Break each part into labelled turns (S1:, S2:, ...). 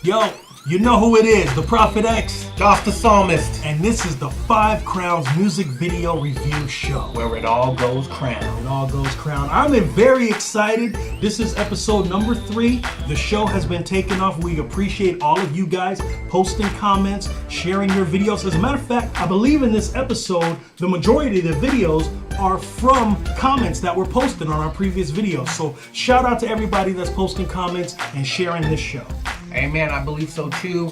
S1: Yo, you know who it is, the Prophet X.
S2: Josh the Psalmist.
S1: And this is the 5 Crownz music video review show.
S2: Where it all goes Crown.
S1: It all goes Crown. I'm very excited. This is episode number 3. The show has been taken off. We appreciate all of you guys posting comments, sharing your videos. As a matter of fact, I believe in this episode, the majority of the videos are from comments that were posted on our previous videos. So shout out to everybody that's posting comments and sharing this show.
S2: Amen, I believe so too.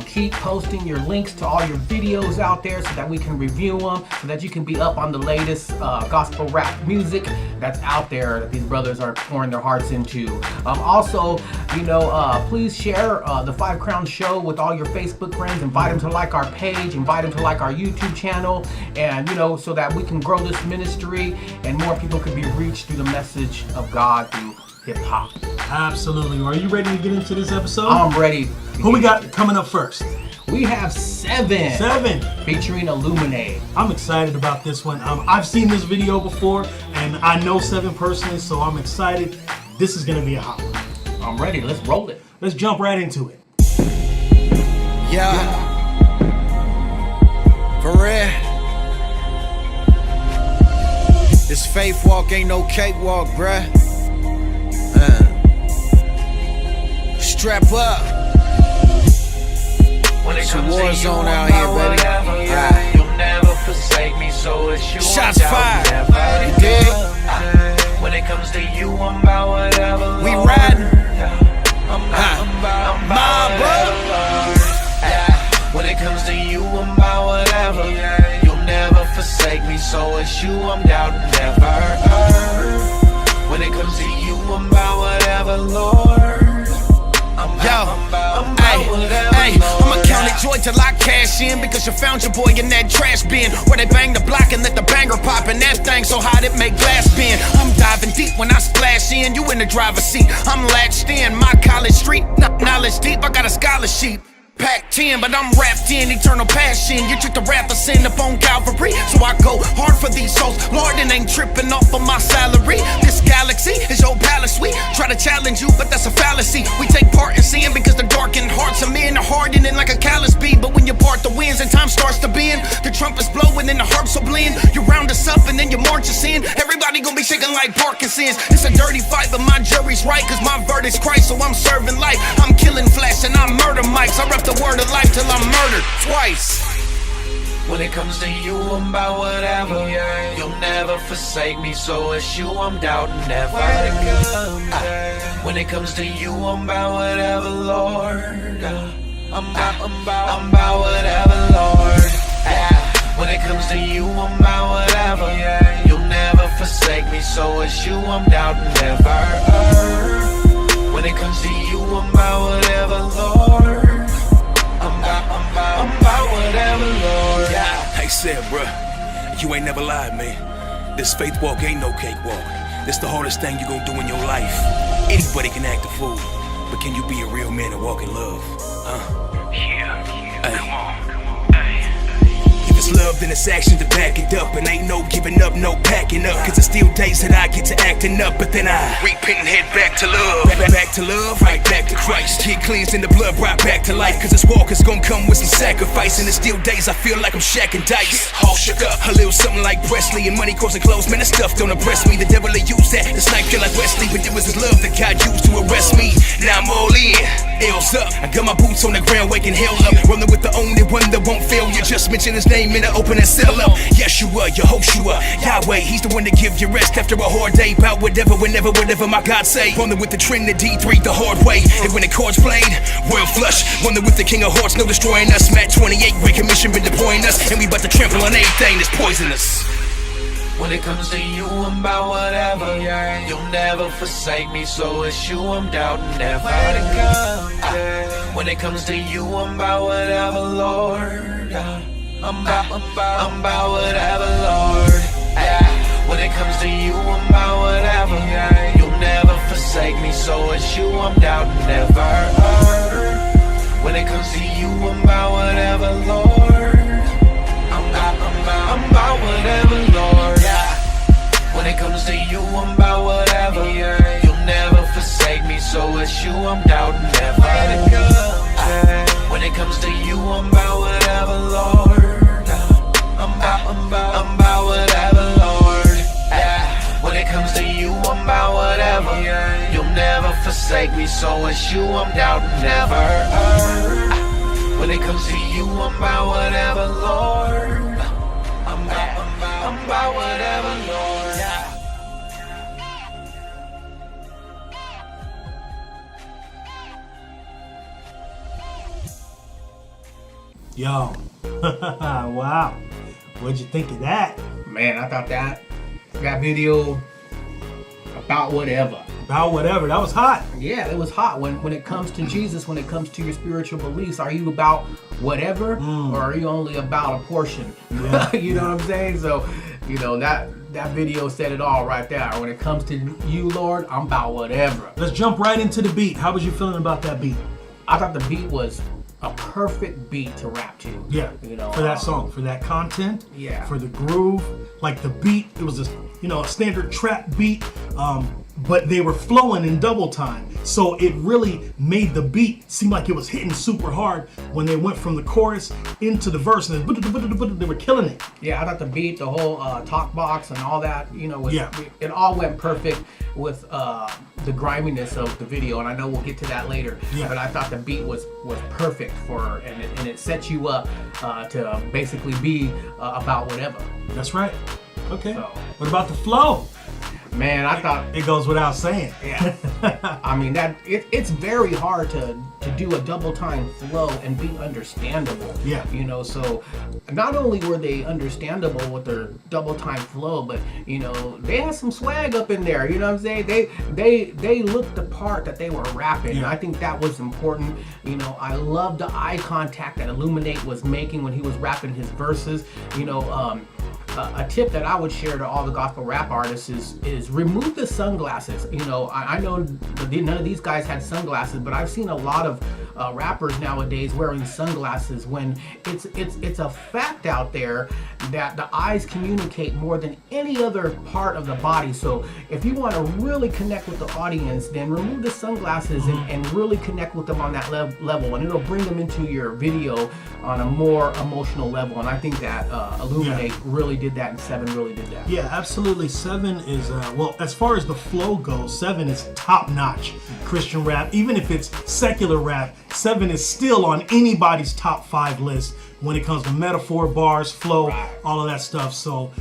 S2: Keep posting your links to all your videos out there so that we can review them, so that you can be up on the latest gospel rap music that's out there that these brothers are pouring their hearts into. Also, please share the 5 Crownz show with all your Facebook friends. Invite them to like our page, invite them to like our YouTube channel, and so that we can grow this ministry and more people can be reached through the message of God through hip-hop.
S1: Absolutely. Are you ready to get into this episode?
S2: I'm ready.
S1: Who we got coming up first?
S2: We have Sevin.
S1: Sevin.
S2: Featuring Illuminate.
S1: I'm excited about this one. I've seen this video before, and I know Sevin personally, so I'm excited. This is going to be a hot one.
S2: I'm ready. Let's roll it.
S1: Let's jump right into it.
S3: Yeah. For real. This faith walk ain't no cakewalk, bruh. Strap up.
S4: When it comes
S3: war
S4: to
S3: zone
S4: you,
S3: out here, baby.
S4: You'll never forsake me, so it's you.
S3: Shots fired. You dig?
S4: When it comes to you, I'm about whatever.
S3: We
S4: Lord.
S3: riding.
S4: I'm about
S3: My
S4: whatever. When it comes to you, I'm about whatever. You'll never forsake me, so it's you. I'm doubting never. When it comes to you, I'm about whatever, Lord.
S3: I'ma count it joy till I cash in, because you found your boy in that trash bin where they bang the block and let the banger pop, and that thing so hot it make glass bend. I'm diving deep when I splash in, you in the driver's seat. I'm latched in, my college street, knowledge deep, I got a scholarship. Pack 10, but I'm wrapped in eternal passion. You took the wrath of sin up on Calvary, so I go hard for these souls. Lord, it ain't tripping off of my salary. This galaxy is your palace. We try to challenge you, but that's a fallacy. We take part in sin because the darkened hearts of men are hardening like a callous bee. But when you part the winds and time starts to bend, the trumpets blowing and the harps will blend. You round us up and then you march us in. Everybody gonna be shaking like Parkinson's. It's a dirty fight, but my jury's right, cause my verdict's Christ, so I'm serving life. I'm killing flesh and I murder mics. I rep the word of life till I'm murdered twice.
S4: When it comes to you, I'm about whatever. You'll never forsake me, so it's you I'm doubting never. When it comes to you, I'm about whatever, Lord. I'm about whatever, Lord. When it comes to you, I'm about whatever. You'll never forsake me, so it's you I'm doubting never. When it comes to you, I'm about whatever, Lord. I'm about whatever, Lord.
S5: Hey, Seb, bruh, you ain't never lied, man. This faith walk ain't no cakewalk. This the hardest thing you gon' do in your life. Anybody can act a fool, but can you be a real man and walk in love?
S4: Yeah,
S5: Hey.
S4: come on.
S5: If it's love, then it's action to back it up. And ain't no giving up, no packing up. Cause it's still days that I get to acting up, but then I repent and head back to love. Back to love, right back to Christ. Get cleansed in the blood, right back to life. Cause this walk is gonna come with some sacrifice. And it's still days I feel like I'm shacking dice. All shook up, a little something like Presley. And money causing clothes, man, that stuff don't impress me. The devil will use that to snipe you like Wesley. But it was his love that God used to arrest me. Now I'm all in, L's up. I got my boots on the ground, waking hell up. Rolling with the only one that won't fail. You just mention his name and I open and sell up. Yeshua, Yehoshua, Yahweh, he's the one to give you rest after a hard day. About whatever, whenever, whatever my God say. Rolling with the Trinity, 3 the hard way. And when the chords played, royal flush. Rolling with the King of Hearts, no destroying us. Matt 28, Great Commission been deploying us. And we about to trample on anything that's poisonous.
S4: When it comes to you, I'm about whatever. You'll never forsake me, so it's you I'm doubting never. When it comes to you, I'm about whatever, Lord. I'm about whatever, Lord. When it comes to you, I'm about whatever. You'll never forsake me, so it's you I'm doubting never. When it comes to you, I'm about whatever, Lord. I'm about whatever, Lord. When it comes to you, I'm about whatever. You'll never forsake me, so it's you I'm doubting never. it comes to you, I'm about whatever, Lord. I'm about whatever, Lord. Yeah. When it comes to you, I'm about whatever. You'll never forsake me, so it's you I'm doubting never. When it comes to you, I'm about whatever, Lord. I'm about whatever, Lord.
S1: Yo, wow. What'd you think of that?
S2: Man, I thought that video about whatever.
S1: About whatever. That was hot.
S2: Yeah, it was hot. When it comes to Jesus, when it comes to your spiritual beliefs, are you about whatever, or are you only about a portion?
S1: Yeah.
S2: You know what I'm saying? So, you know, that video said it all right there. When it comes to you, Lord, I'm about whatever.
S1: Let's jump right into the beat. How was you feeling about that beat?
S2: I thought the beat was a perfect beat to rap to.
S1: Yeah,
S2: you know,
S1: for that song, for that content,
S2: yeah,
S1: for the groove, like the beat. It was a standard trap beat, but they were flowing in double time, so it really made the beat seem like it was hitting super hard when they went from the chorus into the verse, and they were killing it.
S2: Yeah, I thought the beat, the whole talk box, and all that, you know,
S1: Yeah.
S2: it all went perfect with the griminess of the video, and I know we'll get to that later.
S1: Yeah.
S2: But I thought the beat was perfect for, and it sets you up to basically be about whatever.
S1: That's right. Okay.
S2: So.
S1: What about the flow?
S2: Man, I thought
S1: It goes without saying.
S2: yeah. I mean it's very hard to do a double time flow and be understandable.
S1: Yeah.
S2: You know, so not only were they understandable with their double time flow, but you know, they had some swag up in there. You know what I'm saying? They looked the part that they were rapping.
S1: Yeah.
S2: I think that was important. You know, I love the eye contact that Illuminate was making when he was rapping his verses. You know, a tip that I would share to all the gospel rap artists is remove the sunglasses. You know, I know none of these guys had sunglasses, but I've seen a lot of rappers nowadays wearing sunglasses when it's a fact out there that the eyes communicate more than any other part of the body. So if you want to really connect with the audience, then remove the sunglasses and really connect with them on that level, and it'll bring them into your video on a more emotional level. And I think that Illuminate really did that, and Sevin really did that.
S1: Yeah, absolutely. Sevin is, well, as far as the flow goes, Sevin is top-notch Christian rap. Even if it's secular rap, Sevin is still on anybody's top 5 list when it comes to metaphor, bars, flow, all of that stuff. So,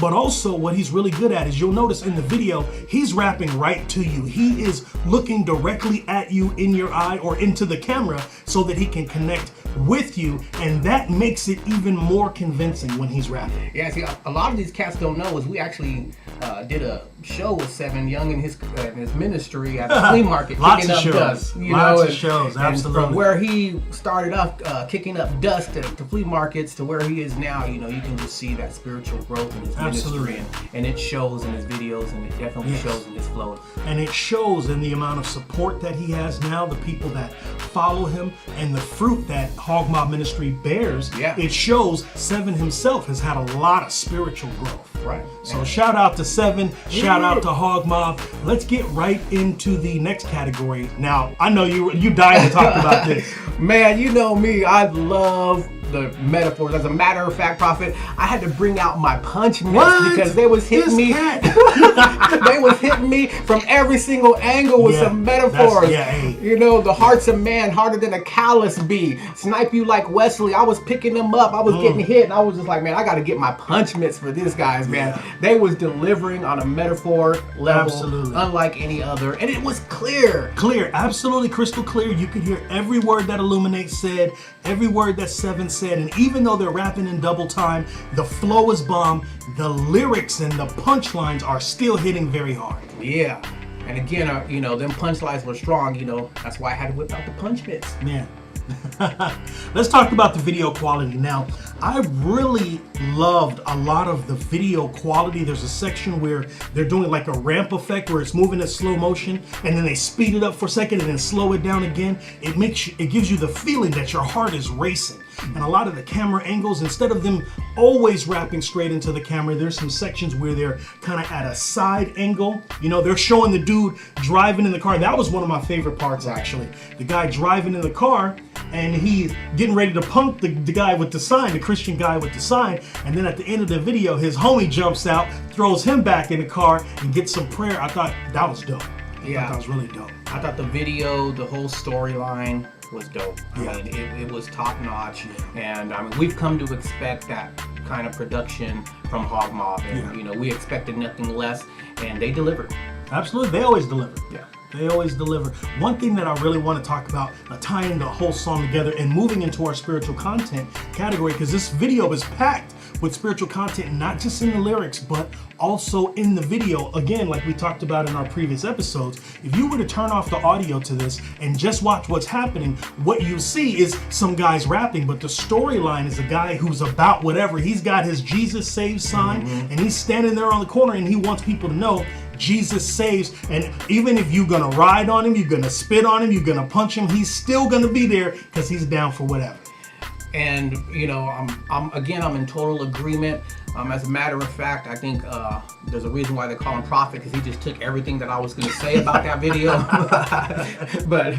S1: but also what he's really good at is, you'll notice in the video, he's rapping right to you. He is looking directly at you in your eye or into the camera so that he can connect with you, and that makes it even more convincing when he's rapping.
S2: Yeah, see, a lot of these cats don't know is we actually did a show with Sevin Young and his ministry at the flea market,
S1: Lots
S2: kicking
S1: of
S2: up
S1: shows.
S2: dust.
S1: Lots of shows, absolutely.
S2: And from where he started off kicking up dust to flea markets to where he is now, you know, you can just see that spiritual growth in his
S1: Absolutely.
S2: ministry, and it shows in his videos, and it definitely shows in his flow.
S1: And it shows in the amount of support that he has now, the people that follow him, and the fruit that Hog Mob Ministry bears.
S2: Yeah.
S1: It shows Sevin himself has had a lot of spiritual growth.
S2: Right.
S1: So shout out to Sevin, shout out to Hog Mob. Let's get right into the next category. Now, I know you dying to talk about this.
S2: Man, you know me, I love the metaphors. As a matter of fact, Prophet, I had to bring out my punch mitts because they was hitting me. They was hitting me from every single angle with some metaphors. You know, the hearts of man harder than a callous bee. Snipe you like Wesley. I was picking them up. I was getting hit, and I was just like, man, I got to get my punch mitts for these guys, man. They was delivering on a metaphor level, unlike any other, and it was clear.
S1: Clear, absolutely crystal clear. You could hear every word that Illuminate said, every word that Sevin said, and even though they're rapping in double time, the flow is bomb, the lyrics and the punchlines are still hitting very hard.
S2: Yeah, and again, you know, them punchlines were strong, you know, that's why I had to whip out the punch mitts.
S1: Man. Let's talk about the video quality now. I really loved a lot of the video quality. There's a section where they're doing like a ramp effect where it's moving in slow motion, and then they speed it up for a second and then slow it down again. It gives you the feeling that your heart is racing. And a lot of the camera angles, instead of them always rapping straight into the camera, there's some sections where they're kind of at a side angle. You know, they're showing the dude driving in the car. That was one of my favorite parts, actually. The guy driving in the car, and he's getting ready to punk the guy with the sign, the Christian guy with the sign, and then at the end of the video, his homie jumps out, throws him back in the car, and gets some prayer. I thought that was dope.
S2: Yeah.
S1: I thought that was really dope.
S2: I thought the video, the whole storyline was dope.
S1: Yeah.
S2: I mean, it was top notch, and I mean, we've come to expect that kind of production from Hog Mob, and you know, we expected nothing less, and they delivered.
S1: Absolutely, they always deliver.
S2: Yeah.
S1: They always deliver. One thing that I really want to talk about, tying the whole song together and moving into our spiritual content category, because this video is packed with spiritual content, not just in the lyrics, but also in the video. Again, like we talked about in our previous episodes, if you were to turn off the audio to this and just watch what's happening, what you see is some guys rapping, but the storyline is a guy who's about whatever. He's got his Jesus Saves sign, and he's standing there on the corner, and he wants people to know Jesus saves. And even if you're gonna ride on him, you're gonna spit on him, you're gonna punch him, he's still gonna be there because he's down for whatever.
S2: And you know, I'm in total agreement. As a matter of fact, I think there's a reason why they call him prophet, because he just took everything that I was going to say about that video. But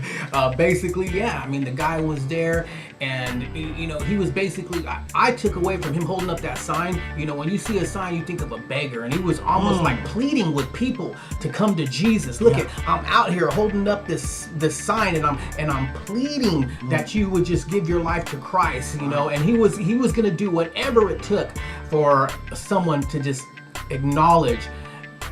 S2: basically, yeah, I mean, the guy was there, and you know, he was basically, I took away from him holding up that sign. You know, when you see a sign, you think of a beggar, and he was almost like pleading with people to come to Jesus. Look at, I'm out here holding up this sign, and I'm pleading that you would just give your life to Christ. You know, and he was going to do whatever it took for someone to just acknowledge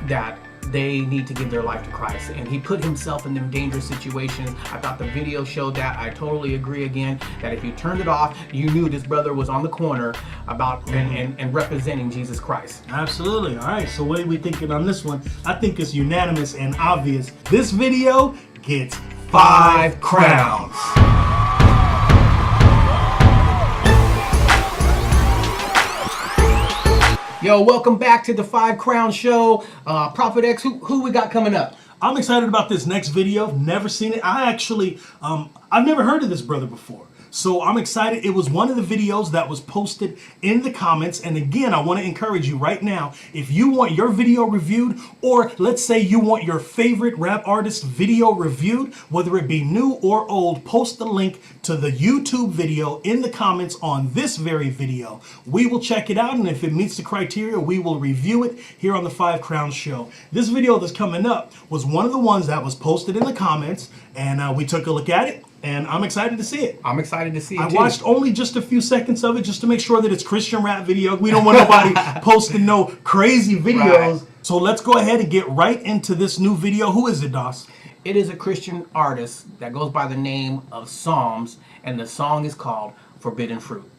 S2: that they need to give their life to Christ, and he put himself in them dangerous situations. I thought the video showed that. I totally agree again that if you turned it off, you knew this brother was on the corner about and representing Jesus Christ.
S1: Absolutely. All right, so what are we thinking on this one? I think it's unanimous and obvious. This video gets 5 crowns.
S2: Yo, welcome back to the 5 Crown Show. Prophet X, who we got coming up?
S1: I'm excited about this next video. Never seen it. I actually, I've never heard of this brother before. So I'm excited. It was one of the videos that was posted in the comments. And again, I want to encourage you right now, if you want your video reviewed, or let's say you want your favorite rap artist video reviewed, whether it be new or old, post the link to the YouTube video in the comments on this very video. We will check it out, and if it meets the criteria, we will review it here on the 5 Crowns Show. This video that's coming up was one of the ones that was posted in the comments, and we took a look at it. And I'm excited to see it.
S2: I'm excited to see it
S1: I
S2: too.
S1: watched only just a few seconds of it just to make sure that it's Christian rap video. We don't want nobody posting no crazy videos.
S2: Right.
S1: So let's go ahead and get right into this new video. Who is it, Doss?
S2: It is a Christian artist that goes by the name of Psalmz, and the song is called Forbidden Fruit.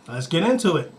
S1: Let's get into it.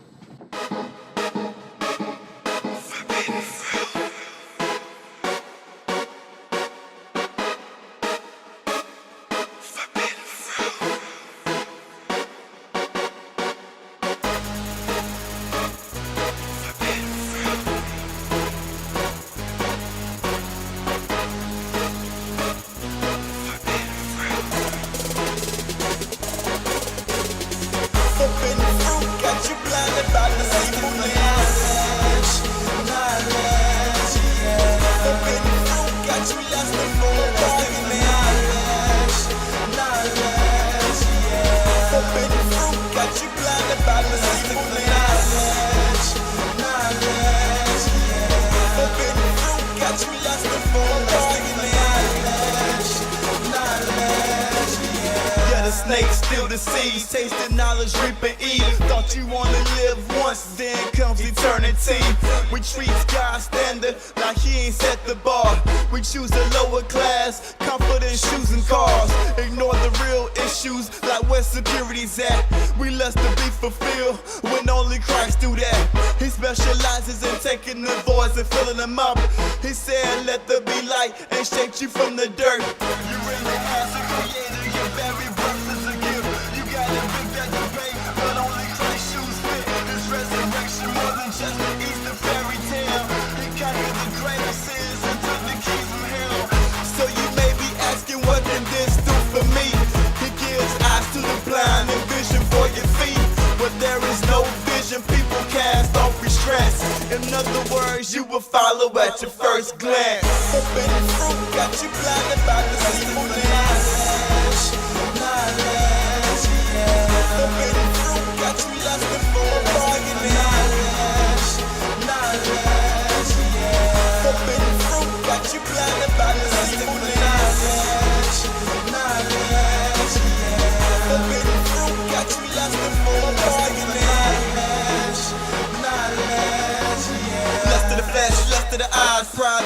S6: Snakes still the seeds, tasting knowledge, reap and eat. Thought you wanna live once, then comes eternity. We treat God's standard like he ain't set the bar. We choose a lower class, comfort in shoes and cars. Ignore the real issues like where security's at. We lust to be fulfilled when only Christ do that. He specializes in taking the voids and filling them up. He said let there be light and shaped you from the dirt. You really as a creator, your very birth is a gift. You got a big debt to pay, but only Christ shoes fit. This resurrection more than just an Easter fairy tale. He conquered the greatest sins and took the keys from hell. So you may be asking, what can this do for me? He gives eyes to the blind and vision for your feet. But there is no vision, people cast off restraints. In other words, you will follow at your first glance. Forbidden fruit got you blinded by the deceitful knowledge.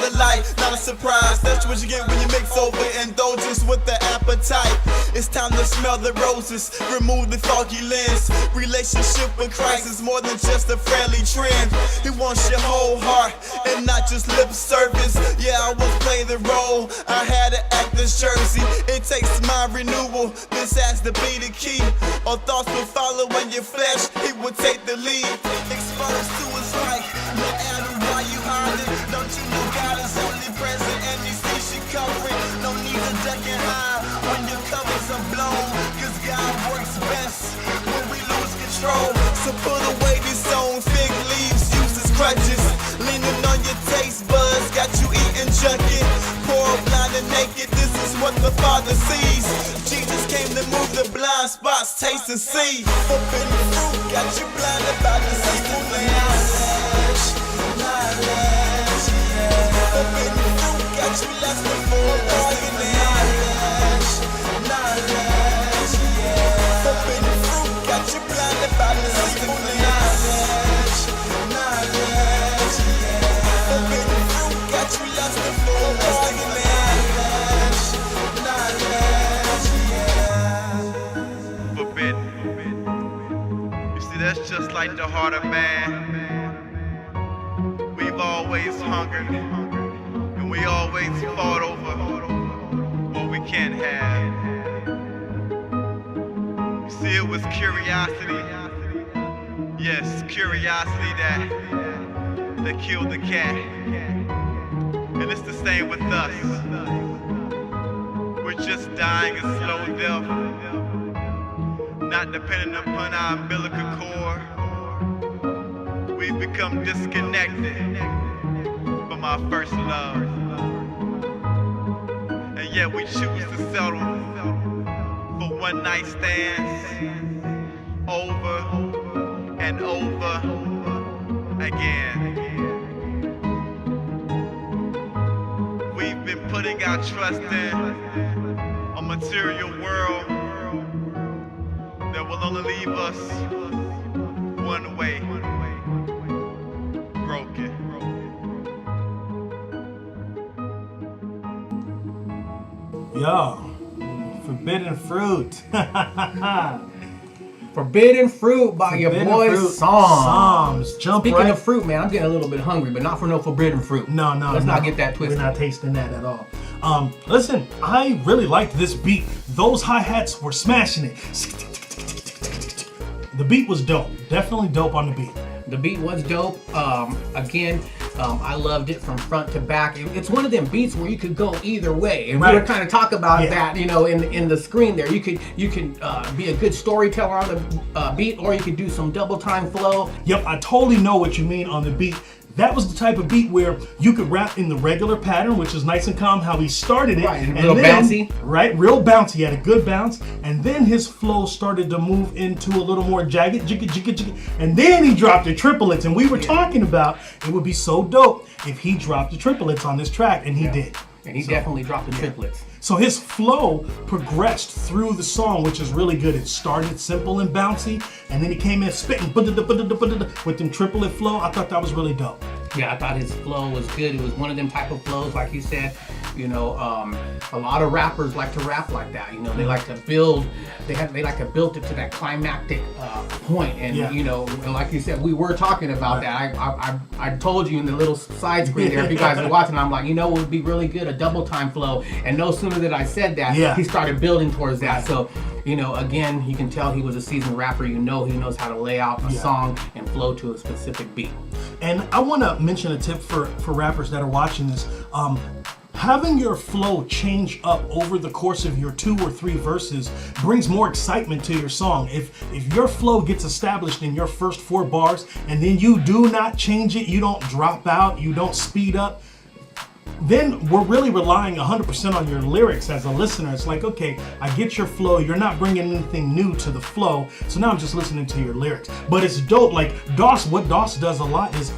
S6: the light, not a surprise. That's what you get when you mix over indulgence with the appetite. It's time to smell the roses, remove the foggy lens. Relationship with Christ is more than just a friendly trend. He wants your whole heart and not just lip service. Yeah, I was playing the role, I had to act this jersey. It takes my renewal, this has to be the key. Or thoughts will follow in your flesh, he will take the lead. Exposed to his light, no Adam, why you hiding? Don't you know God is only present and he sees you covering? No need to duck and hide when your covers are blown, cause God works best when we lose control. So put away these own fig leaves, use as crutches. Leaning on your taste buds, got you eating junkie. Poor, blind and naked, this is what the Father sees. Jesus came to move the blind spots, taste and see. Forbidden fruit, got you blinded by the deceitful knowledge. Forbidden fruit, got you lusting for knowledge. Forbidden fruit, got you blinded by the deceitful knowledge. Forbidden fruit, got you lusting for knowledge.
S7: Forbidden. You see, that's just like the heart of man. We've always hungered, and we always fought over what we can't have. You see, it was curiosity. Yes, curiosity that killed the cat. And it's the same with us. We're just dying a slow death, not dependent upon our umbilical cord. We've become disconnected from our first love. And yet we choose to settle for one night stands over and over again. We've been putting our trust in a material world that will only leave us one way, broken.
S1: Yo, forbidden fruit.
S2: Forbidden Fruit by your boy Psalmz.
S1: Psalmz. Jump
S2: Speaking
S1: right.
S2: of fruit, man, I'm getting a little bit hungry, but not for no forbidden fruit.
S1: No.
S2: Let's not get that twisted.
S1: We're not tasting that at all. Listen, I really liked this beat. Those hi-hats were smashing it. The beat was dope. Definitely dope on the beat.
S2: The beat was dope. I loved it from front to back. It's one of them beats where you could go either way, and
S1: Right.
S2: we were kind of talk about
S1: Yeah.
S2: that, in the screen there. You could be a good storyteller on the beat, or you could do some double time flow.
S1: Yep, I totally know what you mean on the beat. That was the type of beat where you could rap in the regular pattern, which is nice and calm, how he started it.
S2: Right, and real bouncy.
S1: Right, real bouncy. He had a good bounce. And then his flow started to move into a little more jagged, jigga. And then he dropped the triplets. And we were talking about it would be so dope if he dropped the triplets on this track, and he did.
S2: And he definitely dropped the triplets.
S1: So his flow progressed through the song, which is really good. It started simple and bouncy, and then he came in spitting with them triplet flow. I thought that was really dope.
S2: Yeah, I thought his flow was good. It was one of them type of flows, like you said. A lot of rappers like to rap like that. They like to build. They like to build it to that climactic point. And and like you said, we were talking about that. I told you in the little side screen there, if you guys are watching, I'm like, it would be really good, a double time flow. And no sooner than I said that, he started building towards that. So, again, you can tell he was a seasoned rapper. He knows how to lay out a song and flow to a specific beat.
S1: And I want to mention a tip for rappers that are watching this. Having your flow change up over the course of your 2 or 3 verses brings more excitement to your song. If your flow gets established in your first 4 bars and then you do not change it, you don't drop out, you don't speed up, then we're really relying 100% on your lyrics as a listener. It's like, okay, I get your flow. You're not bringing anything new to the flow. So now I'm just listening to your lyrics. But it's dope. Like what Doss does a lot is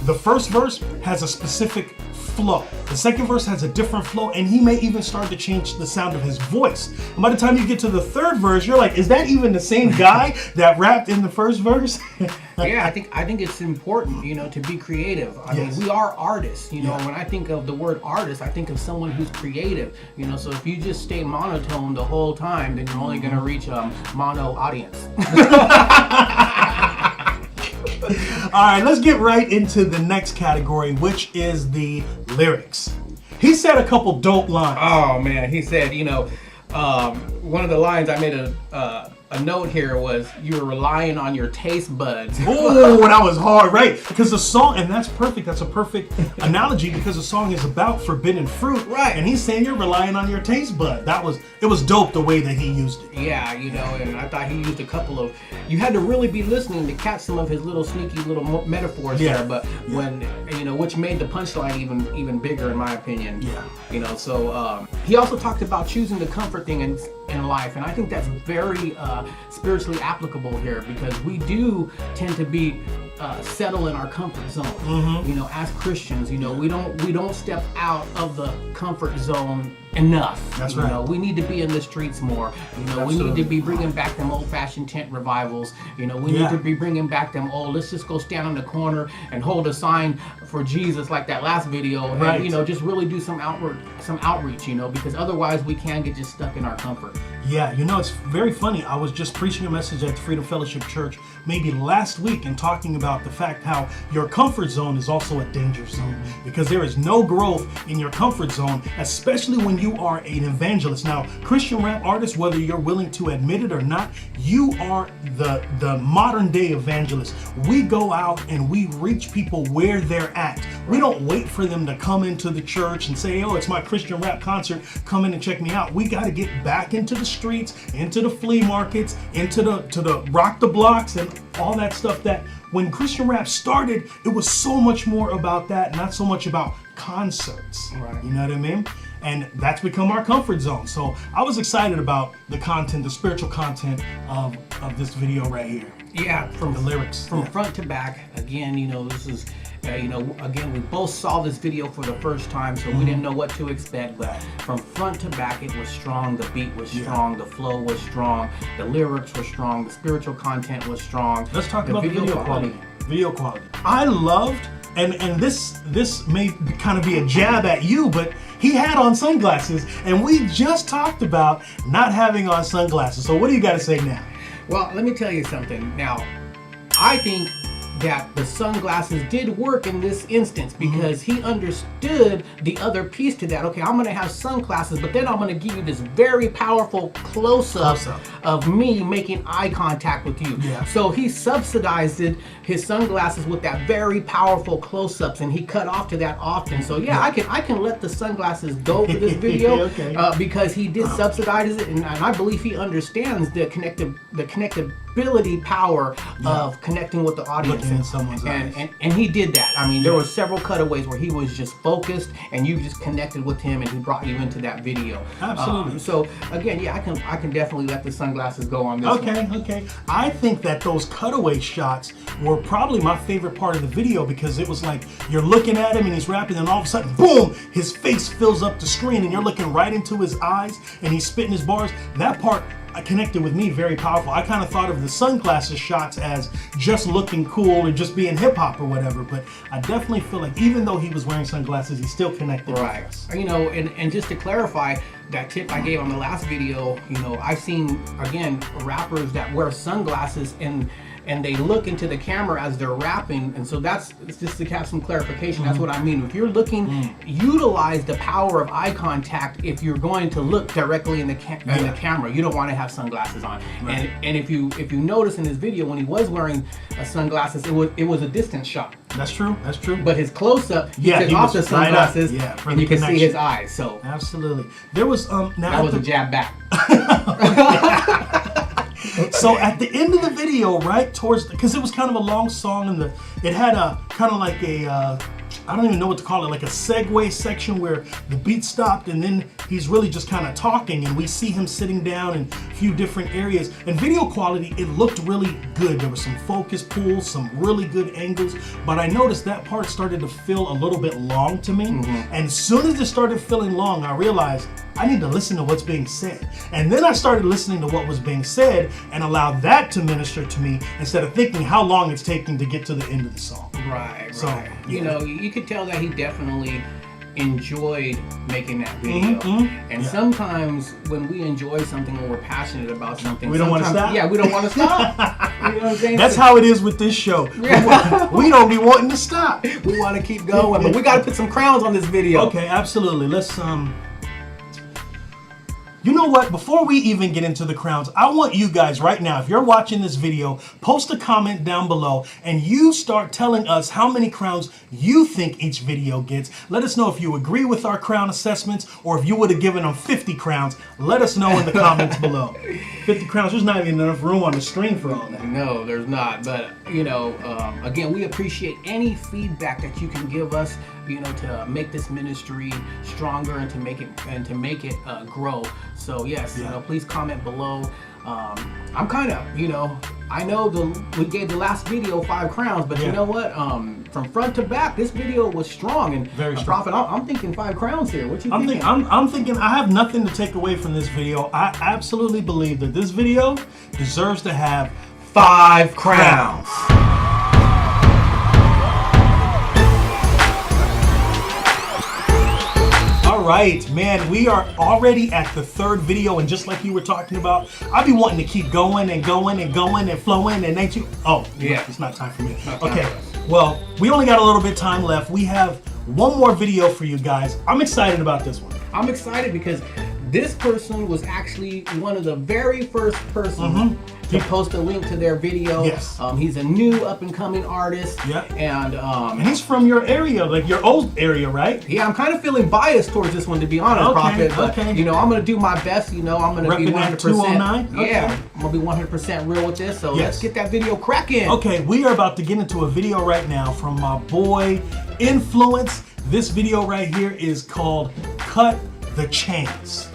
S1: the first verse has a specific flow. The second verse has a different flow, and he may even start to change the sound of his voice. And by the time you get to the third verse, you're like, is that even the same guy that rapped in the first verse?
S2: Yeah, I think it's important, you know, to be creative. I mean, we are artists, you know. When I think of the word artist, I think of someone who's creative, you know. So if you just stay monotone the whole time, then you're only going to reach a mono audience.
S1: All right, let's get right into the next category, which is the lyrics. He said a couple dope lines.
S2: Oh man, he said, you know, one of the lines I made a note here was, you were relying on your taste buds.
S1: Oh, that was hard, right? Because the song, and that's perfect. That's a perfect analogy because the song is about forbidden fruit,
S2: right?
S1: And he's saying you're relying on your taste bud. It was dope the way that he used it.
S2: Yeah, you know, and I thought he used a couple of. You had to really be listening to catch some of his little sneaky little metaphors there, but when you know, which made the punchline even bigger in my opinion.
S1: Yeah.
S2: You know, so he also talked about choosing the comfort thing in life, and I think that's very spiritually applicable here, because we do tend to be settle in our comfort zone. You know, as Christians, you know, we don't step out of the comfort zone enough.
S1: That's
S2: right.
S1: right.
S2: You know, we need to be in the streets more. You know, we need to be bringing back them old-fashioned tent revivals. You know, we need to be bringing back them. Oh, let's just go stand on the corner and hold a sign for Jesus like that last video.
S1: Right.
S2: And, you know, just really do some outreach. You know, because otherwise we can get just stuck in our comfort.
S1: Yeah, you know, it's very funny. I was just preaching a message at the Freedom Fellowship Church maybe last week and talking about the fact how your comfort zone is also a danger zone, because there is no growth in your comfort zone, especially when you are an evangelist. Now, Christian rap artists, whether you're willing to admit it or not, you are the modern day evangelist. We go out and we reach people where they're at. We don't wait for them to come into the church and say, oh, it's my Christian rap concert, come in and check me out. We got to get back into the streets, into the flea markets, into the rock the blocks and all that stuff. That when Christian rap started, it was so much more about that, not so much about concerts.
S2: Right.
S1: You know what I mean? And that's become our comfort zone. So I was excited about the content, the spiritual content of this video right here.
S2: Yeah,
S1: From the lyrics.
S2: From front to back. Again, you know, this is, you know, again, we both saw this video for the first time, so we didn't know what to expect. But from front to back, it was strong. The beat was strong. The flow was strong. The lyrics were strong. The spiritual content was strong.
S1: Let's talk about the video quality. Video quality. I loved, and this may kind of be a jab at you, but he had on sunglasses, and we just talked about not having on sunglasses. So what do you got to say now?
S2: Well, let me tell you something. Now, I think that the sunglasses did work in this instance, because he understood the other piece to that. Okay, I'm going to have sunglasses, but then I'm going to give you this very powerful close-up of me making eye contact with you.
S1: Yeah.
S2: So he subsidized his sunglasses with that very powerful close-ups, and he cut off to that often. So yeah, I can let the sunglasses go for this video.
S1: Okay.
S2: Because he did subsidize it, and I believe he understands the connectability power of connecting with the audience.
S1: Looking in someone's eyes.
S2: And he did that. I mean, there were several cutaways where he was just focused, and you just connected with him, and he brought you into that video.
S1: Absolutely.
S2: So again, yeah, I can definitely let the sunglasses go on this one.
S1: Okay. I think that those cutaway shots were probably my favorite part of the video, because it was like you're looking at him and he's rapping, and all of a sudden, boom, his face fills up the screen, and you're looking right into his eyes, and he's spitting his bars. That part connected with me, very powerful. I kind of thought of the sunglasses shots as just looking cool or just being hip hop or whatever, but I definitely feel like even though he was wearing sunglasses, he still connected with us.
S2: You know, and just to clarify, that tip I gave on the last video, you know, I've seen, again, rappers that wear sunglasses and they look into the camera as they're rapping, and so that's just to have some clarification. That's what I mean. If you're looking, utilize the power of eye contact. If you're going to look directly in the camera, you don't want to have sunglasses on.
S1: Right.
S2: And if you notice in this video, when he was wearing sunglasses, it was a distance shot.
S1: That's true.
S2: But his close-up, he took
S1: he
S2: off the
S1: was right up.
S2: sunglasses,
S1: for
S2: and
S1: the
S2: you can see
S1: connection.
S2: his eyes. So
S1: Absolutely. There was now
S2: that was a jab back.
S1: So at the end of the video, right, because it was kind of a long song, and it had a kind of like a I don't even know what to call it, like a segue section where the beat stopped and then he's really just kind of talking and we see him sitting down in a few different areas. And video quality, it looked really good. There was some focus pulls, some really good angles, but I noticed that part started to feel a little bit long to me. And as soon as it started feeling long, I realized I need to listen to what's being said. And then I started listening to what was being said and allowed that to minister to me instead of thinking how long it's taking to get to the end of the song.
S2: Right.
S1: So,
S2: You know, you could tell that he definitely enjoyed making that video. And sometimes when we enjoy something or we're passionate about something,
S1: we don't want to stop.
S2: Yeah, we don't want to stop. You know what I'm saying?
S1: That's how it is with this show. We don't be wanting to stop.
S2: We want to keep going, but we got to put some crowns on this video.
S1: Okay, absolutely. Let's You know what? Before we even get into the crowns, I want you guys right now, if you're watching this video, post a comment down below and you start telling us how many crowns you think each video gets. Let us know if you agree with our crown assessments or if you would have given them 50 crowns. Let us know in the comments below. 50 crowns, there's not even enough room on the screen for all that.
S2: No, there's not. But, you know, again, we appreciate any feedback that you can give us, you know, to make this ministry stronger and to make it grow. So yes, you know, please comment below. I'm kind of, you know, I know we gave the last video 5 crowns, but you know what? From front to back, this video was strong and
S1: very strong.
S2: Prophet, I'm thinking 5 crowns here. What you thinking?
S1: I'm thinking I have nothing to take away from this video. I absolutely believe that this video deserves to have 5 crowns. All right, man, we are already at the 3rd video, and just like you were talking about, I'll be wanting to keep going and going and going and flowing, and ain't you? Oh, yeah, it's not time for me. Okay, well, we only got a little bit of time left. We have one more video for you guys. I'm excited about this one.
S2: I'm excited because this person was actually one of the very first persons to post a link to their video.
S1: Yes.
S2: He's a new up-and-coming artist.
S1: Yep.
S2: And
S1: he's from your area, like your old area, right?
S2: Yeah, I'm kind of feeling biased towards this one, to be honest, Prophet. But, you know, I'm going to do my best. You know, I'm going to be 100%.
S1: 209?
S2: Yeah, I'm going to be 100% real with this. So let's get that video cracking.
S1: Okay, we are about to get into a video right now from my boy Influence. This video right here is called Cut the Chains.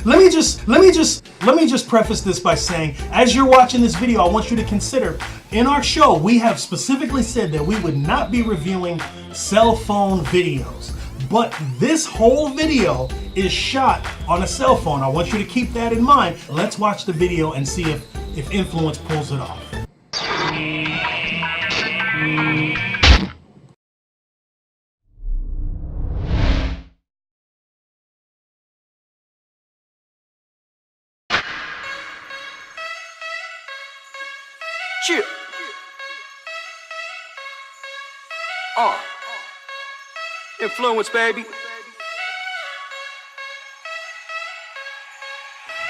S1: Let me just preface this by saying, as you're watching this video, I want you to consider, in our show, we have specifically said that we would not be reviewing cell phone videos. But this whole video is shot on a cell phone. I want you to keep that in mind. Let's watch the video and see if Influence pulls it off.
S5: Chip. Influence, baby.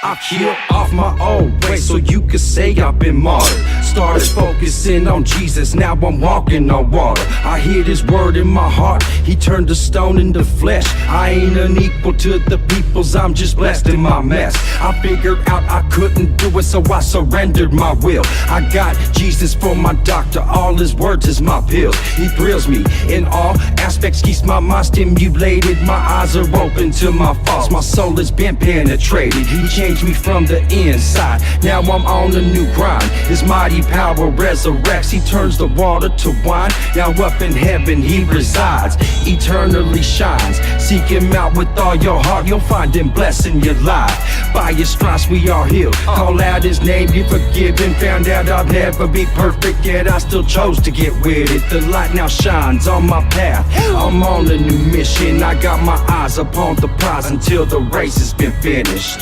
S5: I killed off my old way so you could say I've been martyred. Started focusing on Jesus, now I'm walking on water. I hear this word in my heart, he turned the stone into flesh. I ain't unequal to the peoples, I'm just blessed in my mess. I figured out I couldn't do it, so I surrendered my will. I got Jesus for my doctor, all his words is my pills. He thrills me in all aspects, keeps my mind stimulated. My eyes are open to my faults, my soul has been penetrated. He changed me from the inside, now I'm on a new grind. His mighty power resurrects, he turns the water to wine. Now up in heaven he resides, eternally shines. Seek him out with all your heart, you'll find him blessing your life. By his stripes we are healed, call out his name, you're forgiven. Found out I'll never be perfect, yet I still chose to get with it. The light now shines on my path, I'm on a new mission. I got my eyes upon the prize until the race has been finished.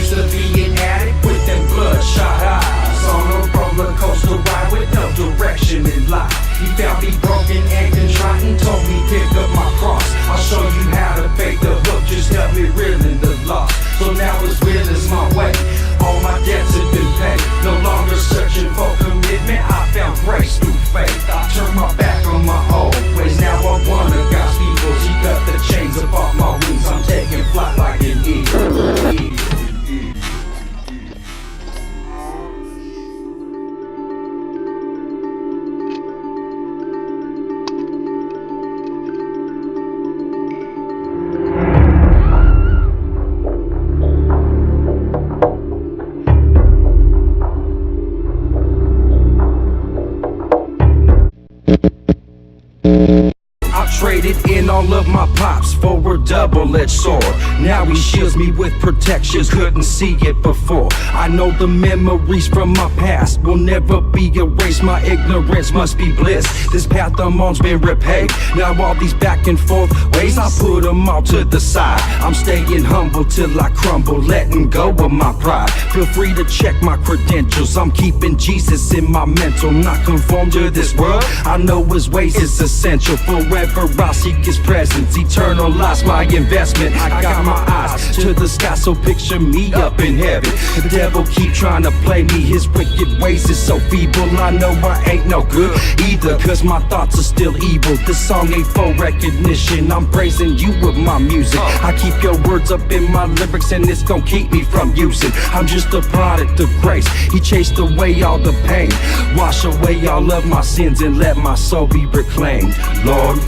S5: To be an addict with them bloodshot eyes, on a roller coaster ride with no direction in life. He found me broken and contrite and told me pick up my cross. I'll show you how to fake the hook, just help me reeling the loss. So now as real as my way, all my debts have been paid. No longer searching for commitment, I found grace through faith. I turned my back on my old ways, now I'm one of God's people. He cut the chains up off my wings, I'm taking flight like an eagle.
S8: all of my pops for a double-edged sword. Now he shields me with protection, couldn't see it before. I know the memories from my past will never be erased. My ignorance must be bliss. This path I'm on's been repaved. Now all these back and forth ways, I put them all to the side. I'm staying humble till I crumble, letting go of my pride. Feel free to check my credentials. I'm keeping Jesus in my mental, not conformed to this world. I know his ways is essential. Forever I'll seek his presence. Eternal life's my investment. I got my eyes to the sky, so picture me up in heaven. The devil keep trying to play me. His wicked ways is so feeble. I know I ain't no good either, cause my thoughts are still evil. This song ain't for recognition. I'm praising you with my music. I keep your words up in my lyrics, and it's gon' keep me from using. I'm just a product of grace. He chased away all the pain, wash away all of my sins, and let my soul be reclaimed, Lord.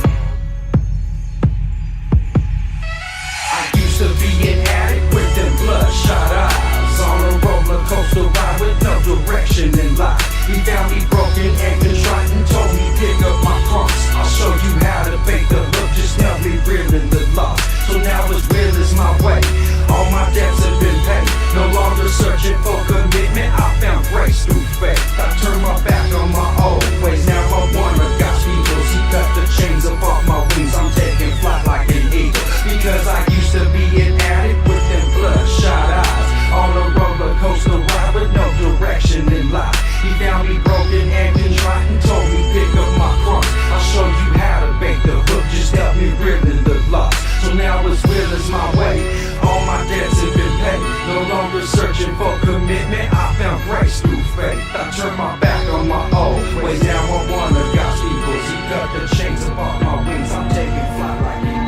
S8: I used to be an addict with them bloodshot eyes, on a roller coaster ride with no direction in life. He found me broken and contrite and told me pick up my cross. I'll show you how to fake the look, just help me reeling the loss. So now as real as my way, all my debts have been paid. No longer searching for commitment, I found grace through faith. I turned my back on my old ways, now I'm one of God's people. He cut the chains up off my wings, I'm taking flight like an eagle. Because I used to be an addict with them bloodshot eyes, on a roller coaster ride with no direction in life. He found me broken and contrite and told me pick up my cross. I'll show you how to bake the hook, just help me reeling the loss. So now as real as my way, all my debts have been paid. No longer searching for commitment, I found grace through faith. I turned my back on my old ways, now I'm one of God's people. He cut the chains upon my wings, I'm taking flight like an eagle.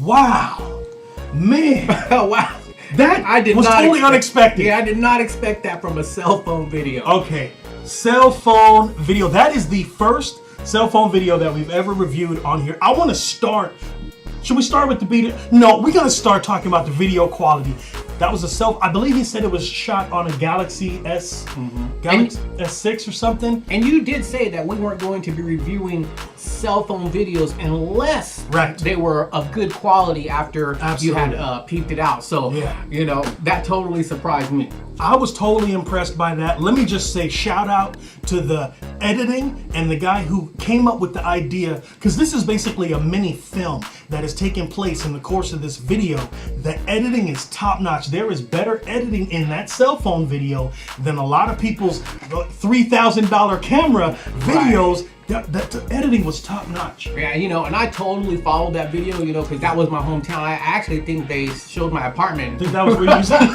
S1: Wow, man.
S2: Wow.
S1: That
S2: I did
S1: was
S2: not
S1: totally
S2: expect,
S1: unexpected.
S2: Yeah, I did not expect that from a cell phone video.
S1: Okay, cell phone video. That is the first cell phone video that we've ever reviewed on here. I want to start. Should we start with the beta? No, we're gonna start talking about the video quality. That was I believe he said it was shot on a Galaxy Galaxy S6 or something.
S2: And you did say that we weren't going to be reviewing cell phone videos unless they were of good quality after you had peeped it out. So, you know, that totally surprised me.
S1: I was totally impressed by that. Let me just say shout out to the editing and the guy who came up with the idea, because this is basically a mini film that is taking place in the course of this video. The editing is top notch. There is better editing in that cell phone video than a lot of people's $3,000 camera videos. The editing was top notch.
S2: Yeah, you know, and I totally followed that video, you know, because that was my hometown. I actually think they showed my apartment.
S1: I think that was where you said.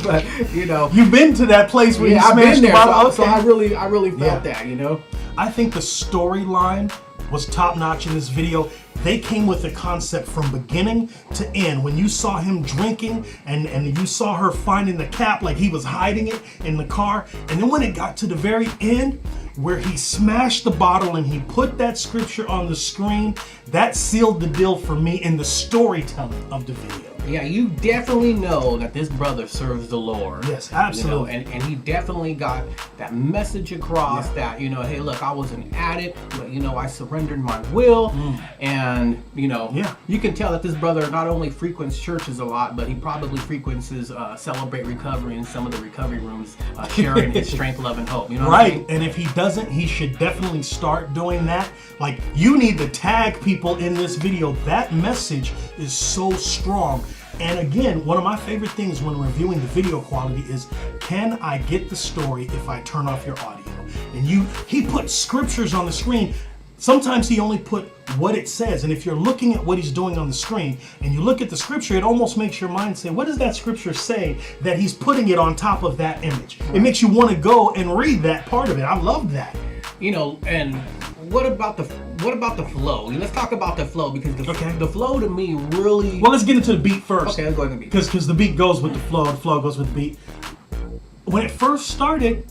S2: But you know,
S1: you've been to that place where you
S2: I've been
S1: smashed
S2: there,
S1: the bottle.
S2: so I really felt that, you know.
S1: I think the storyline was top notch in this video. They came with the concept from beginning to end. When you saw him drinking and you saw her finding the cap, like he was hiding it in the car. And then when it got to the very end, where he smashed the bottle and he put that scripture on the screen, that sealed the deal for me in the storytelling of the video.
S2: Yeah, you definitely know that this brother serves the Lord.
S1: Yes, absolutely.
S2: You know, and he definitely got that message across that, you know, hey, look, I was an addict, but, you know, I surrendered my will. And, you know, you can tell that this brother not only frequents churches a lot, but he probably frequents Celebrate Recovery in some of the recovery rooms, sharing his strength, love, and hope. You know what I mean?
S1: And if he doesn't, he should definitely start doing that. Like, you need to tag people in this video. That message is so strong. And again, one of my favorite things when reviewing the video quality is, can I get the story if I turn off your audio? And he put scriptures on the screen. Sometimes he only put what it says. And if you're looking at what he's doing on the screen and you look at the scripture, it almost makes your mind say, what does that scripture say that he's putting it on top of that image? It makes you want to go and read that part of it. I love that.
S2: You know, and what about the flow? Let's talk about the flow, because the flow to me really...
S1: Well, let's get into the beat first.
S2: Okay, let's go into the beat.
S1: Because the beat goes with the flow goes with the beat. When it first started,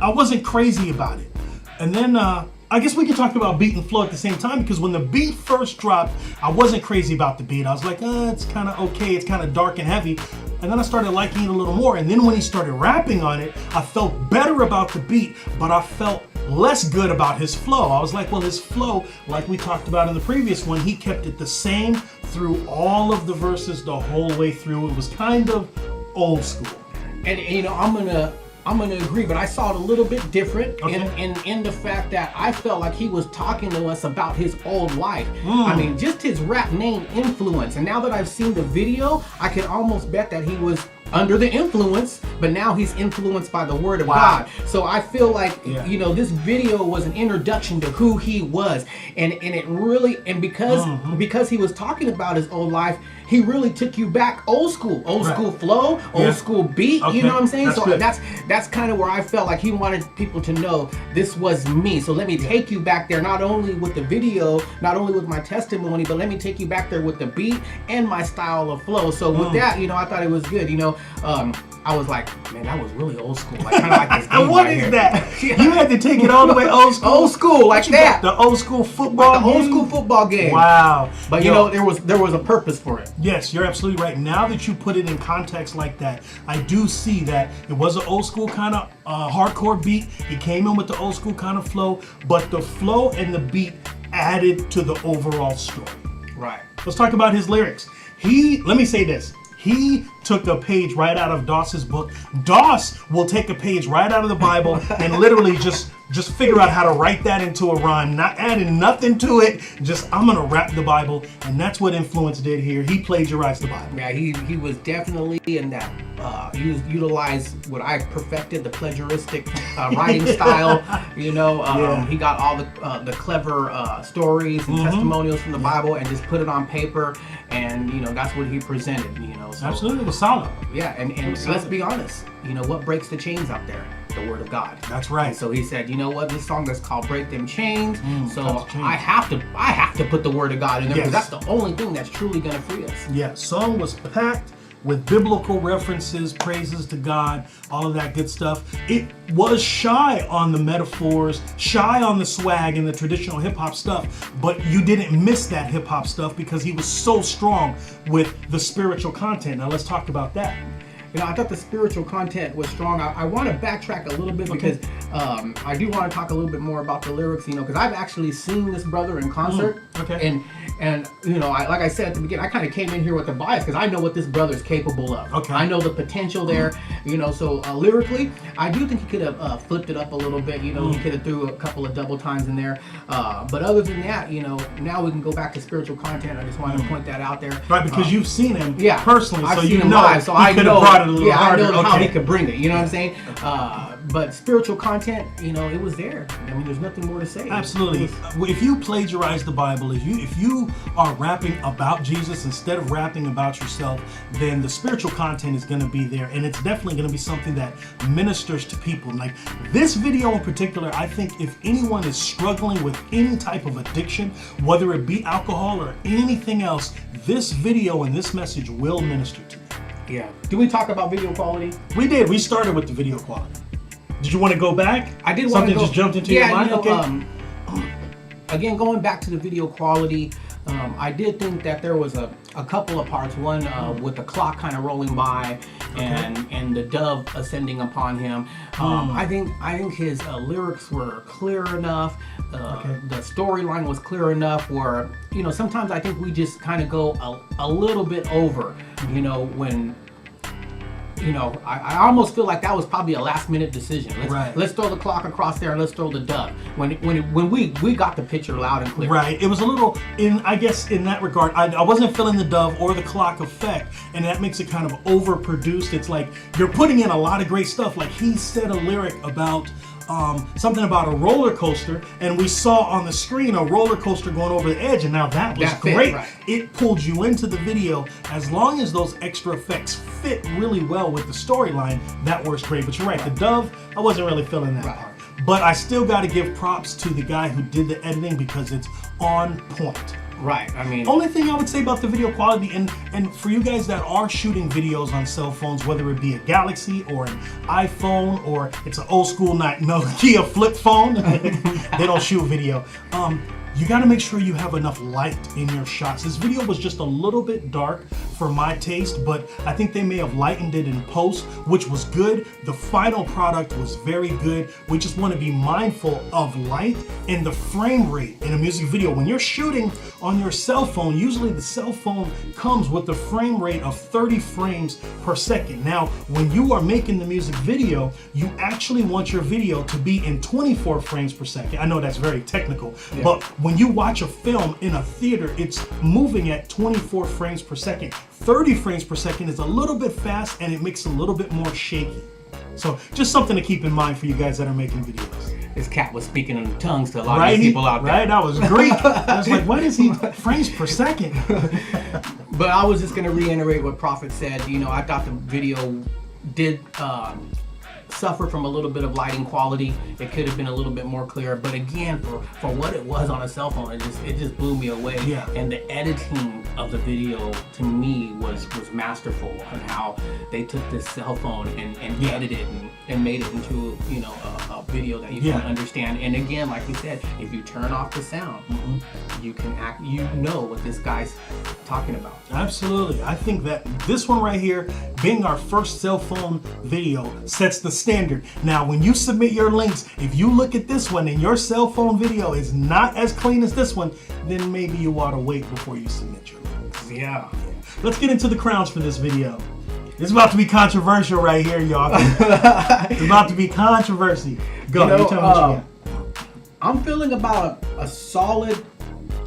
S1: I wasn't crazy about it. And then I guess we can talk about beat and flow at the same time, because when the beat first dropped, I wasn't crazy about the beat. I was like, it's kind of okay. It's kind of dark and heavy. And then I started liking it a little more. And then when he started rapping on it, I felt better about the beat, but I felt less good about his flow. I was like, well, his flow, like we talked about in the previous one, he kept it the same through all of the verses the whole way through. It was kind of old school.
S2: And you know, I'm gonna agree, but I saw it a little bit different in the fact that I felt like he was talking to us about his old life. I mean, just his rap name, Influence. And now that I've seen the video, I can almost bet that he was under the influence, but now he's influenced by the word of God. So I feel like, you know, this video was an introduction to who he was. And it really, and because he was talking about his old life, he really took you back old school flow, old school beat. You know what I'm saying? That's kind of where I felt like he wanted people to know this was me. So let me take you back there, not only with the video, not only with my testimony, but let me take you back there with the beat and my style of flow. So with that, you know, I thought it was good. You know, I was like, man, that was really old school. Like, kind of like this game
S1: what
S2: right
S1: is
S2: here.
S1: that? You had to take it all the way old school.
S2: Old school, like that.
S1: The old school football
S2: Like the old
S1: game?
S2: school football game.
S1: Wow.
S2: But you know, there was a purpose for it.
S1: Yes, you're absolutely right. Now that you put it in context like that, I do see that it was an old school kind of hardcore beat. It came in with the old school kind of flow, but the flow and the beat added to the overall story.
S2: Right.
S1: Let's talk about his lyrics. Let me say this. He took a page right out of Doss's book. Doss will take a page right out of the Bible and literally just figure out how to write that into a rhyme, not adding nothing to it. Just, I'm gonna rap the Bible, and that's what Influence did here. He plagiarized the Bible.
S2: Yeah, he was definitely in that. He utilized what I perfected, the plagiaristic writing style. You know, he got all the clever stories and testimonials from the Bible and just put it on paper, and you know that's what he presented. You know, so,
S1: absolutely, it was solid.
S2: Yeah, and let's be honest. You know what breaks the chains out there? The word of God.
S1: That's right.
S2: And so he said, you know what? This song is called "Break Them Chains." So I have to put the word of God in there, because that's the only thing that's truly going to free us.
S1: Yeah, song was packed with biblical references, praises to God, all of that good stuff. It was shy on the metaphors, shy on the swag and the traditional hip-hop stuff, but you didn't miss that hip-hop stuff because he was so strong with the spiritual content. Now let's talk about that.
S2: You know, I thought the spiritual content was strong. I want to backtrack a little bit because I do want to talk a little bit more about the lyrics, you know, because I've actually seen this brother in concert. And you know, like I said at the beginning, I kind of came in here with a bias because I know what this brother's capable of. I know the potential there, you know, so lyrically, I do think he could have flipped it up a little bit, you know, he could have threw a couple of double times in there. But other than that, you know, now we can go back to spiritual content. I just wanted to point that out there.
S1: Right, because you've seen him personally,
S2: I've
S1: so
S2: seen
S1: you
S2: him
S1: know
S2: live, so
S1: he
S2: I
S1: could have
S2: know
S1: brought about it a little
S2: yeah,
S1: harder.
S2: I know how
S1: Okay.
S2: he could bring it. You know what I'm saying? But spiritual content, you know, it was there. I mean, there's nothing more to say.
S1: Absolutely. If you plagiarize the Bible, if you are rapping about Jesus instead of rapping about yourself, then the spiritual content is going to be there, and it's definitely going to be something that ministers to people. Like this video in particular, I think if anyone is struggling with any type of addiction, whether it be alcohol or anything else, this video and this message will minister to them.
S2: Yeah. Did we talk about video quality?
S1: We did. We started with the video quality. Did you want to go back?
S2: I did want
S1: Something
S2: to go.
S1: just jumped into your mind?
S2: You know, again, going back to the video quality, I did think that there was a couple of parts. One with the clock kind of rolling by, and the dove ascending upon him. I think his lyrics were clear enough. The storyline was clear enough. Where, you know, sometimes I think we just kind of go a little bit over. You know, when. You know, I almost feel like that was probably a last-minute decision. Let's throw the clock across there and let's throw the dove. When we got the picture loud and clear.
S1: Right. It was a little, I guess in that regard, I wasn't feeling the dove or the clock effect, and that makes it kind of overproduced. It's like you're putting in a lot of great stuff. Like he said a lyric about something about a roller coaster, and we saw on the screen a roller coaster going over the edge, and now that was great.
S2: Right.
S1: It pulled you into the video. As long as those extra effects fit really well with the storyline, that works great. But you're right, the dove, I wasn't really feeling that part. But I still got to give props to the guy who did the editing because it's on point.
S2: Right. I mean,
S1: only thing I would say about the video quality, and for you guys that are shooting videos on cell phones, whether it be a Galaxy or an iPhone or it's an old school Nokia flip phone, they don't shoot video. You got to make sure you have enough light in your shots. This video was just a little bit dark for my taste, but I think they may have lightened it in post, which was good. The final product was very good. We just want to be mindful of light and the frame rate in a music video. When you're shooting on your cell phone, usually the cell phone comes with a frame rate of 30 frames per second. Now, when you are making the music video, you actually want your video to be in 24 frames per second. I know that's very technical, but when you watch a film in a theater, it's moving at 24 frames per second. 30 frames per second is a little bit fast, and it makes it a little bit more shaky. So just something to keep in mind for you guys that are making videos.
S2: This cat was speaking in tongues to a lot of people out there.
S1: Right, that was Greek. I was like, what is he, frames per second?
S2: But I was just going to reiterate what Prophet said. You know, I thought the video did suffer from a little bit of lighting quality. It could have been a little bit more clear, but again, for what it was on a cell phone, it just blew me away.
S1: Yeah.
S2: And the editing of the video to me was masterful, and how they took this cell phone and edited it and made it into, you know, a video that you can understand. And again, like you said, if you turn off the sound, you can you know what this guy's talking about.
S1: Absolutely. I think that this one right here, being our first cell phone video, sets the standard. Now, when you submit your links, if you look at this one and your cell phone video is not as clean as this one, then maybe you ought to wait before you submit your links.
S2: Yeah.
S1: Let's get into the Crownz for this video. It's about to be controversial right here, y'all. It's about to be controversy. Go, you tell me what you got.
S2: I'm feeling about a solid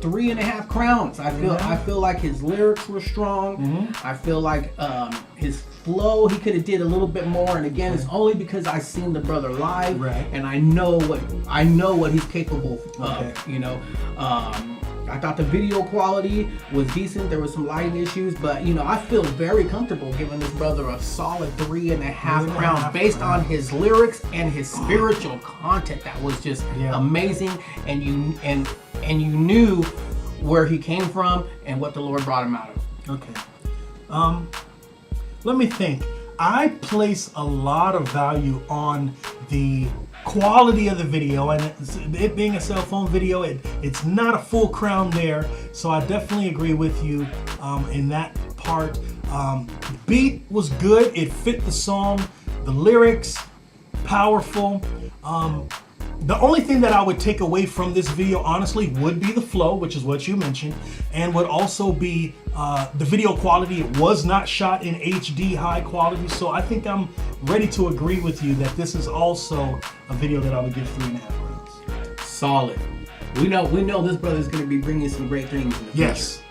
S2: 3.5 Crownz. I feel like his lyrics were strong. I feel like his flow, he could have did a little bit more. And again, it's only because I seen the brother live, and I know what he's capable of. You know, I thought the video quality was decent. There was some lighting issues, but you know, I feel very comfortable giving this brother a solid 3.5 Crownz based on his lyrics and his spiritual content that was just amazing. And you knew where he came from and what the Lord brought him out of.
S1: Okay. Let me think. I place a lot of value on the quality of the video, and it being a cell phone video, it's not a full crown there, so I definitely agree with you in that part. Beat was good. It fit the song. The lyrics, powerful. The only thing that I would take away from this video, honestly, would be the flow, which is what you mentioned, and would also be the video quality. It was not shot in HD high quality, so I think I'm ready to agree with you that this is also a video that I would give 3.5 Crownz.
S2: Solid. We know this brother's going to be bringing some great things in the future.
S1: Yes.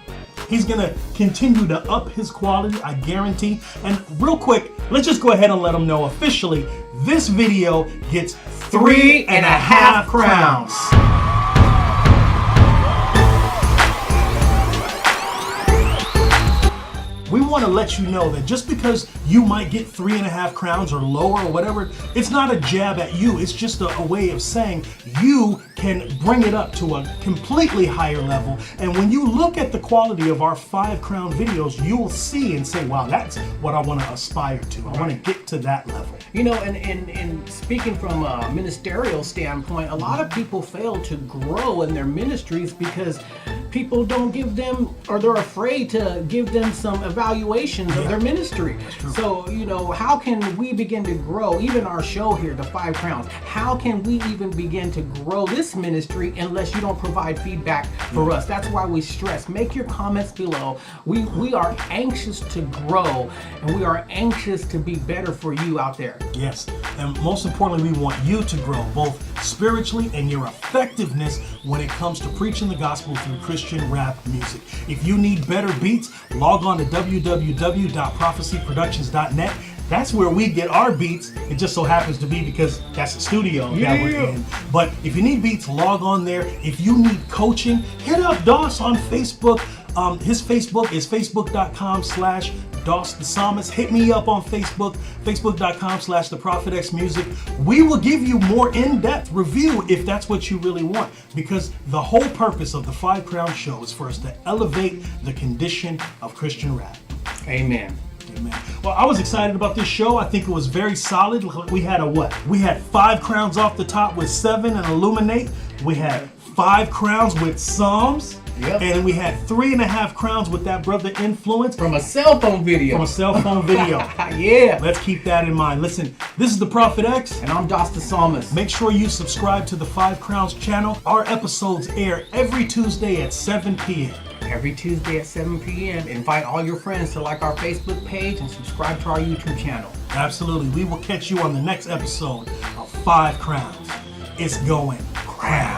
S1: He's gonna continue to up his quality, I guarantee. And real quick, let's just go ahead and let him know officially, this video gets 3.5 crowns. We want to let you know that just because you might get 3.5 crowns or lower or whatever, it's not a jab at you. It's just a way of saying you can bring it up to a completely higher level. And when you look at the quality of our 5 crown videos, you will see and say, wow, that's what I want to aspire to. I want to get to that level.
S2: You know, and speaking from a ministerial standpoint, a lot of people fail to grow in their ministries because people don't give them, or they're afraid to give them some evaluations of their ministry. So, you know, how can we begin to grow, even our show here, the 5 crowns, how can we even begin to grow this ministry unless you don't provide feedback for us? That's why we stress, make your comments below. We are anxious to grow, and we are anxious to be better for you out there.
S1: Yes, and most importantly, we want you to grow both spiritually and your effectiveness when it comes to preaching the gospel through Christian rap music. If you need better beats, log on to www.prophecyproductions.net. That's where we get our beats. It just so happens to be because that's the studio that we're in. But if you need beats, log on there. If you need coaching, hit up Doss on Facebook. His Facebook is facebook.com/Doss the Psalmist. Hit me up on Facebook, facebook.com/theprophetxmusic. We will give you more in-depth review if that's what you really want, because the whole purpose of the 5 Crown Show is for us to elevate the condition of Christian rap.
S2: Amen.
S1: Amen. Well, I was excited about this show. I think it was very solid. We had a what? We had 5 crowns off the top with Sevin and Illuminate. We had 5 crowns with Psalmz.
S2: Yep.
S1: And we had 3.5 crowns with that brother Influence.
S2: From a cell phone video. Yeah.
S1: Let's keep that in mind. Listen, this is the Prophet X.
S2: And I'm Doss the Psalmist.
S1: Make sure you subscribe to the 5 Crowns channel. Our episodes air every Tuesday at 7 p.m.
S2: Every Tuesday at 7 p.m. Invite all your friends to like our Facebook page and subscribe to our YouTube channel.
S1: Absolutely. We will catch you on the next episode of 5 Crowns. It's going crown.